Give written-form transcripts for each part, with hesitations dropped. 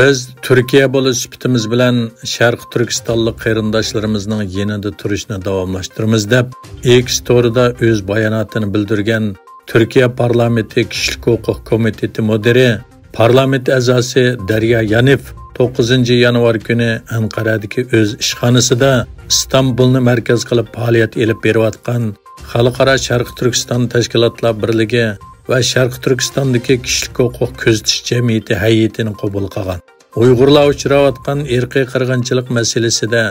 Biz Türkiye bo'lish sifatimiz bilan Sharq Turkistonlik qarindoshlarımızning yanida turishni davomlashtiramiz deb X Story'da o'z bayonotini bildirgan Türkiye Parlamenti Kishilik huquq komiteti müdiri, parlament a'zosi Darya Yanif 9 yanvar kuni Anqaradagi o'z ishxonasida Istanbulni markaz qilib faoliyat olib berayotgan Xalqaro Sharq Turkiston tashkilotlar birligi va Sharq Turkistondagi kishilik huquq kuzatish jamiyati hay'atini qabul qilgan. Uyg'urlar uchrayotgan irqiy qirg'inchilik masalasida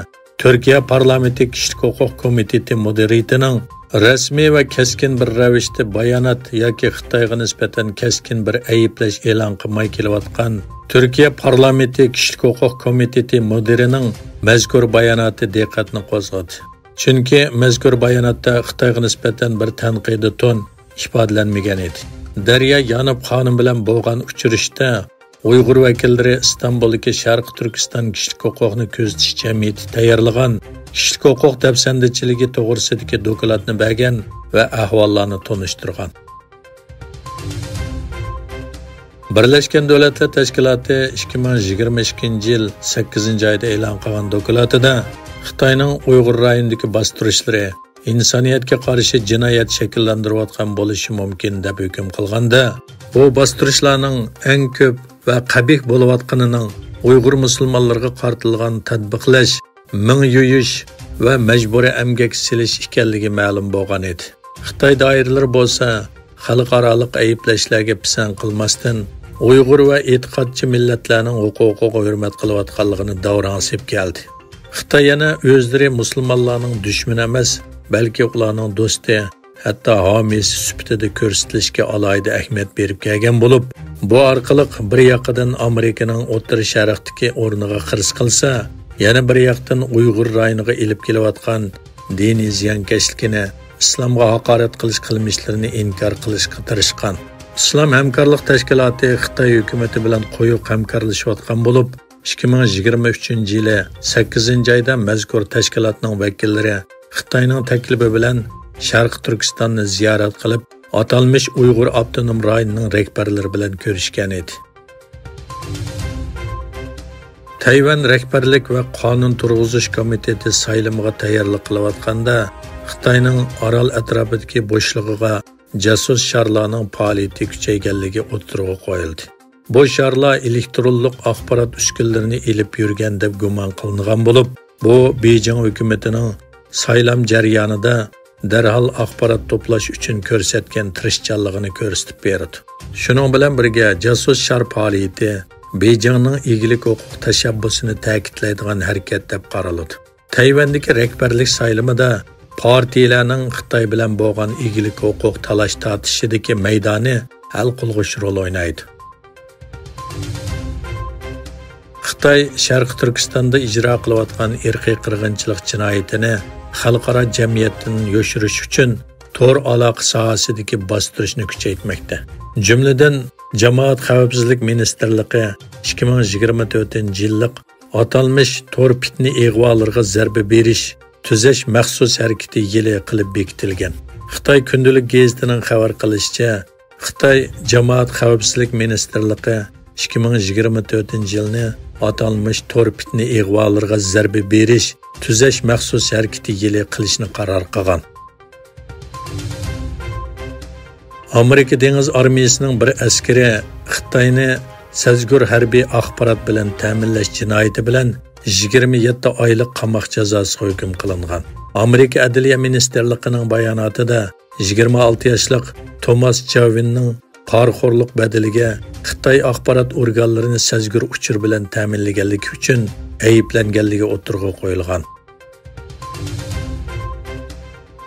Türkiye Parlamenti Kishilik huquq komiteti mudiriyatining rasmiy va keskin bir ravishda bayonot yoki Xitoyga nisbatan keskin bir ayiblash e'lon qilmay kelayotgan Türkiye Parlamenti Kishilik huquq komiteti mudirining mazkur bayonoti diqqatni qo'zg'adi. Chunki mazkur bayonotda Xitoyga nisbatan bir tanqidiy ton ifodalanmagan edi. Darya Yanib xonim bilan bo'lgan uchrashda Uyg'ur vakillari Istanbuldagi Sharq Turkiston kishilik huquqni kuzatish jamiyati tayyorlagan kishilik huquq dafsandichiligi to'g'risidagi dokladni bergan va ahvollarni tanishtirgan. Birlashgan Davlatlar Tashkiloti 2022-yil 8-oyda e'lon qilgan dokladida Xitoyning Uyg'ur rayonidagi bostirishlari insoniyatga qarshi jinoyat shakllantirayotgan bo'lishi mumkin deb hukm qilganda, bu bostirishlarning eng ko'p va qabih bo'layotganining Uyg'ur musulmonlarga qartilgan tatbiqlash, ming yuyish va majburiy emgak silish ekanligi ma'lum bo'lgan edi. Xitoy doiralari bo'lsa, xalqaroliq ayblashlarga pisand qilmasdan Uyg'ur va e'tiqodchi millatlarning huquqiga hurmat qilayotganligini davransib keldi. Xitoy yana o'zlari musulmonlarning dushmani emas, balki ularning do'sti, hatto homiysi sifatida ko'rsatilishga alohida ahamiyat berib kelgan bo'lib, bu orqali bir yoqdan Amerikaning O'rta Sharqdagi o'rniga qirs qilsa, yana bir yoqdan Uyg'ur rayoniga elib kelayotgan diniy ziyonkashlikni, islomga haqorat qilish qilmishlarini inkor qilishga tirishgan. Islom hamkorlik tashkiloti Xitoy hukumati bilan qo'yiq hamkorlashayotgan bo'lib, 2023-yili 8-oyda mazkur tashkilotning vakillari Xitoyning taklifi bilan Sharq Turkistonni ziyorat qilib, atalmış Uyg'ur avtonom rayonining rahbarlari bilan ko'rishgan edi. Tayvan rahbarlik va qonun turg'izish komiteti saylimiga tayyorlik qilayotganda Xitoyning Orol atrofidagi bo'shlig'iga jasus sharlarning faoliyati kuchayganligi o'tirg'i qo'yildi. Bu sharlar elektronlik axborot uskunalarini elib yurgan deb gumon qilingan bo'lib, bu Beijing hukumatining saylam jarayonida darhol axborot to'plash uchun ko'rsatgan tirishchanligini ko'rsatib berdi. Shuning bilan birga jasus shar faoliyati Beijingning egilik huquq tashabbusini ta'kidlaydigan harakat deb qaraladi. Tayvandagi rahbarlik saylimida partiyalarning Xitoy bilan bo'lgan egilik huquq talash tortishidagi maydoni hal qilg'uch rol o'ynaydi. Xitoy Sharq Turkistonda ijro qilayotgan irqiy qirg'inchilik jinoyatini xalqaro jamiyatdan yoshirish uchun tor aloqa sohasidagi bostirishni kuchaytmoqda. Jumladan, Jamoat xavfsizlik ministrligi 2024-yillik atalmış tor fitni ig'volarga zarba berish, tuzash maxsus harakati yili qilib bekitilgan. Xitoy kundalik gazetining xabar qilishicha, Xitoy Jamoat xavfsizlik ministrligi 2024-yilni atalmış tor fitni ig'volarga zarba berish, tuzash maxsus harakati yili qilishni qaror qilgan. Amerika dengiz armiyasining bir askari Xitoyni sazgur harbiy axborot bilan ta'minlash jinoyati bilan 27 oylik qamoq jazosiga hukm qilingan. Amerika Adliya ministrligining bayonotida 26 yoshlik Thomas Chavinning qarxo'rlik badaliga Xitoy axborot organlarini sazgur uchur bilan ta'minlaganligi uchun ayiblanganligi o'tirg'i qo'yilgan.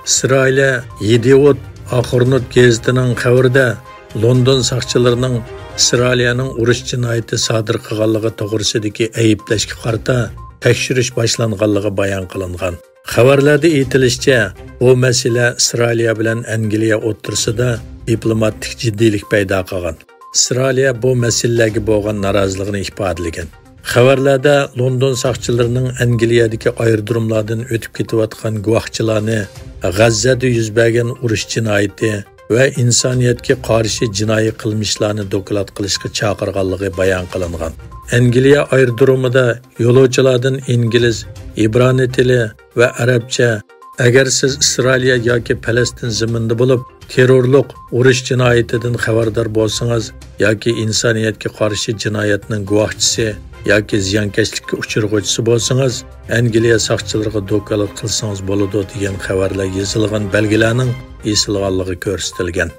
Isroil Yediot Axornot gazetining xabarida London soqchilarining Isroiliyaning urush jinoyati sodir qilganligi to'g'risidagi ayblashga qarata tekshirish boshlanganligi bayon qilingan. Xabarlarda aytilishicha, bu masala Isroiliya bilan Angliya o'rtasida diplomatik jiddiylik paydo qilgan. Isroiliya bu masalaga bo'lgan noroziligini ifodalagan. Xabarlarda London soqchilarining Angliyadagi aerodromlardan o'tib ketayotgan guvohchilarni G'azzada yuz bergan urush jinoyati va insoniyatga qarshi jinoiy qilmishlarni doklad qilishga chaqirganligi bayon qilingan. Angliya aerodromida yo'lovchilardan ingliz, ibroniy tili va arabcha agar siz Isroiliya yoki Falastin zaminida bo'lib, terrorlik, urush jinoyatidan xabardor bo'lsangiz yoki insoniyatga qarshi jinoyatning guvohchisi yoki ziyonkashlikka uchirg'uvchisi bo'lsangiz, Angliya soqchilariga dokalat qilsangiz bo'ladi degan xabarlar yozilgan belgilarning esilganligi ko'rsatilgan.